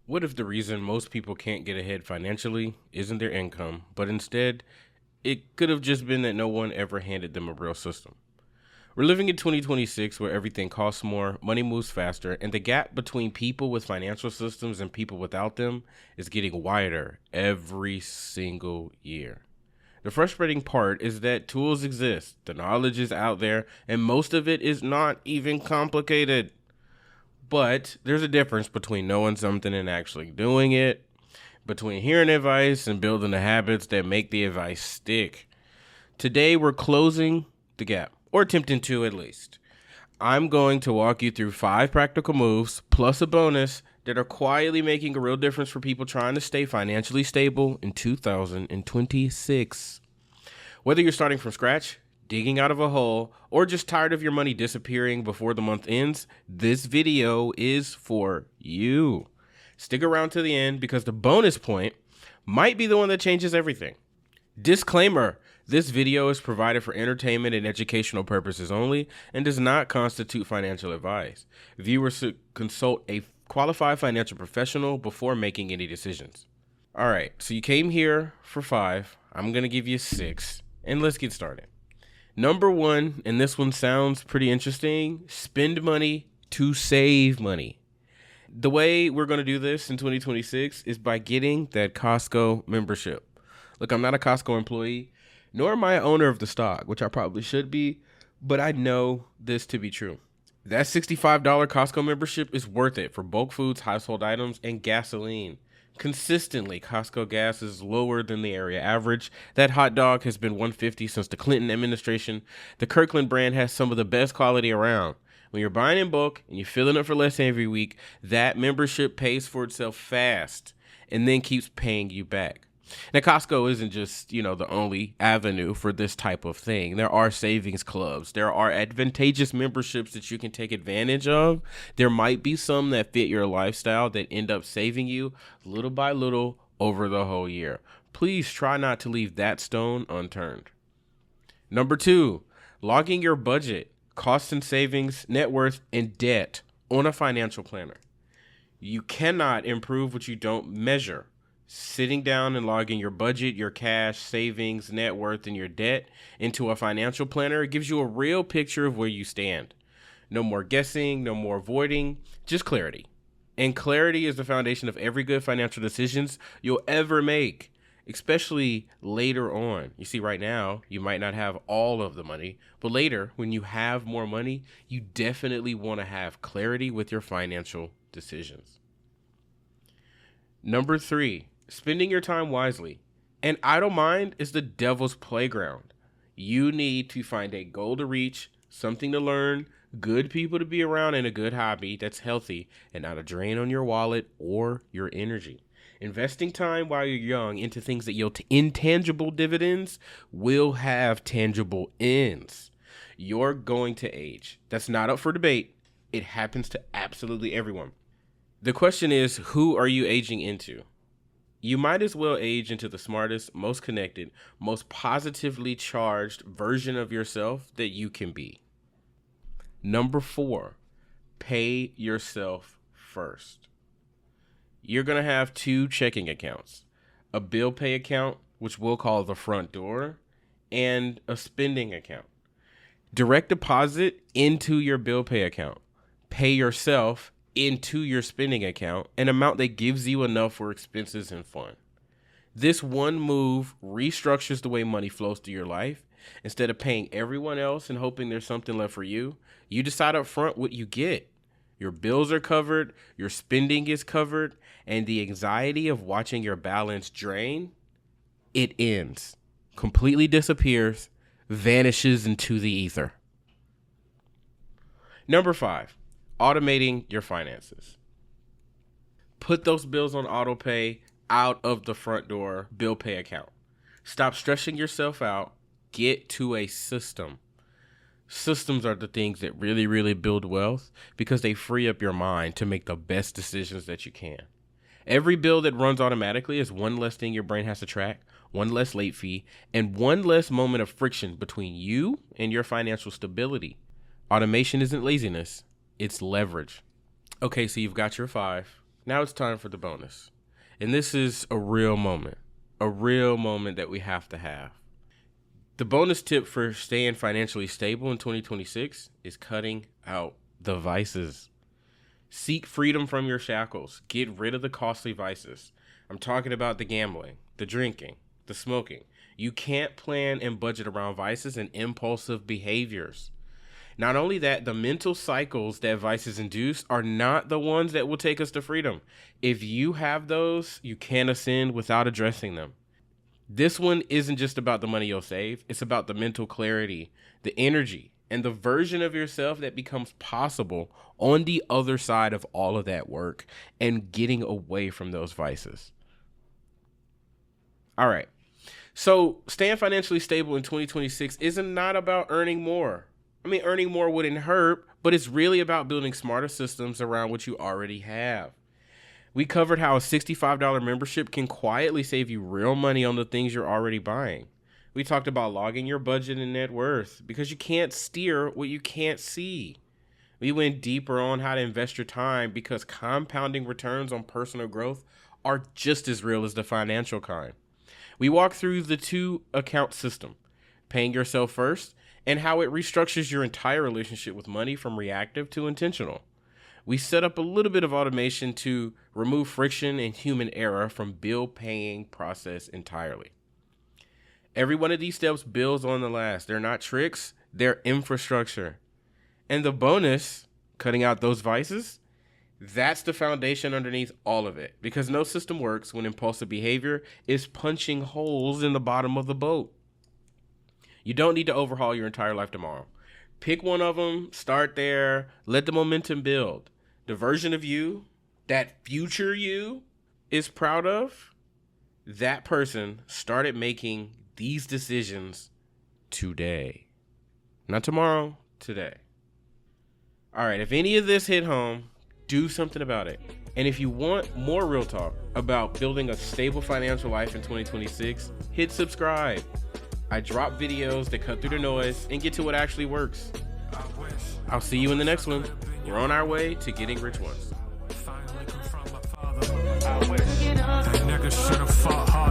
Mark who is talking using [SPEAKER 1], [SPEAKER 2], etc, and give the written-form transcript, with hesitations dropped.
[SPEAKER 1] What if the reason most people can't get ahead financially isn't their income, but instead it could have just been that no one ever handed them a real system? We're living in 2026 where everything costs more, money moves faster, and the gap between people with financial systems and people without them is getting wider every single year. The frustrating part is that tools exist, the knowledge is out there, and most of it is not even complicated. But there's a difference between knowing something and actually doing it, between hearing advice and building the habits that make the advice stick. Today, we're closing the gap, or attempting to at least. I'm going to walk you through 5 practical moves, plus a bonus, that are quietly making a real difference for people trying to stay financially stable in 2026. Whether you're starting from scratch, digging out of a hole, or just tired of your money disappearing before the month ends, this video is for you. Stick around to the end because the bonus point might be the one that changes everything. Disclaimer: this video is provided for entertainment and educational purposes only and does not constitute financial advice. Viewers should consult a qualified financial professional before making any decisions. All right, so you came here for 5. I'm going to give you 6, and let's get started. Number 1, and this one sounds pretty interesting: spend money to save money. The way we're going to do this in 2026 is by getting that Costco membership. Look, I'm not a Costco employee, nor am I an owner of the stock, which I probably should be, but I know this to be true. That $65 Costco membership is worth it for bulk foods, household items, and gasoline. Consistently, Costco gas is lower than the area average. That hot dog has been $1.50 since the Clinton administration. The Kirkland brand has some of the best quality around. When you're buying in bulk and you're filling it for less every week, that membership pays for itself fast and then keeps paying you back. Now, Costco isn't just, the only avenue for this type of thing. There are savings clubs. There are advantageous memberships that you can take advantage of. There might be some that fit your lifestyle that end up saving you little by little over the whole year. Please try not to leave that stone unturned. Number 2, logging your budget, costs and savings, net worth, and debt on a financial planner. You cannot improve what you don't measure. Sitting down and logging your budget, your cash, savings, net worth, and your debt into a financial planner gives you a real picture of where you stand. No more guessing, no more avoiding, just clarity. And clarity is the foundation of every good financial decisions you'll ever make, especially later on. You see, right now, you might not have all of the money, but later, when you have more money, you definitely want to have clarity with your financial decisions. Number 3, spending your time wisely. An idle mind is the devil's playground. You need to find a goal to reach, something to learn, good people to be around, and a good hobby that's healthy and not a drain on your wallet or your energy. Investing time while you're young into things that yield intangible dividends will have tangible ends. You're going to age. That's not up for debate. It happens to absolutely everyone. The question is, who are you aging into? You might as well age into the smartest, most connected, most positively charged version of yourself that you can be. Number 4, pay yourself first. You're going to have 2 checking accounts: a bill pay account, which we'll call the front door, and a spending account. Direct deposit into your bill pay account. Pay yourself into your spending account, an amount that gives you enough for expenses and fun. This one move restructures the way money flows through your life. Instead of paying everyone else and hoping there's something left for you, you decide up front what you get. Your bills are covered, your spending is covered, and the anxiety of watching your balance drain, it ends, completely disappears, vanishes into the ether. Number 5, automating your finances. Put those bills on auto pay out of the front door bill pay account. Stop stressing yourself out. Get to a system. Systems are the things that really, really build wealth because they free up your mind to make the best decisions that you can. Every bill that runs automatically is one less thing your brain has to track, one less late fee, and one less moment of friction between you and your financial stability. Automation isn't laziness, it's leverage. Okay, so you've got your 5. Now it's time for the bonus. And this is a real moment that we have to have. The bonus tip for staying financially stable in 2026 is cutting out the vices. Seek freedom from your shackles. Get rid of the costly vices. I'm talking about the gambling, the drinking, the smoking. You can't plan and budget around vices and impulsive behaviors. Not only that, the mental cycles that vices induce are not the ones that will take us to freedom. If you have those, you can't ascend without addressing them. This one isn't just about the money you'll save. It's about the mental clarity, the energy, and the version of yourself that becomes possible on the other side of all of that work and getting away from those vices. All right. So staying financially stable in 2026 isn't not about earning more. I mean, earning more wouldn't hurt, but it's really about building smarter systems around what you already have. We covered how a $65 membership can quietly save you real money on the things you're already buying. We talked about logging your budget and net worth because you can't steer what you can't see. We went deeper on how to invest your time because compounding returns on personal growth are just as real as the financial kind. We walked through the 2-account system, paying yourself first, and how it restructures your entire relationship with money from reactive to intentional. We set up a little bit of automation to remove friction and human error from bill paying process entirely. Every one of these steps builds on the last. They're not tricks, they're infrastructure. And the bonus, cutting out those vices, that's the foundation underneath all of it. Because no system works when impulsive behavior is punching holes in the bottom of the boat. You don't need to overhaul your entire life tomorrow. Pick one of them, start there, let the momentum build. The version of you that future you is proud of, that person started making these decisions today. Not tomorrow, today. All right, if any of this hit home, do something about it. And if you want more real talk about building a stable financial life in 2026, hit subscribe. I drop videos that cut through the noise and get to what actually works. I'll see you in the next one. We're on our way to getting rich once.
[SPEAKER 2] That nigga should've fought hard.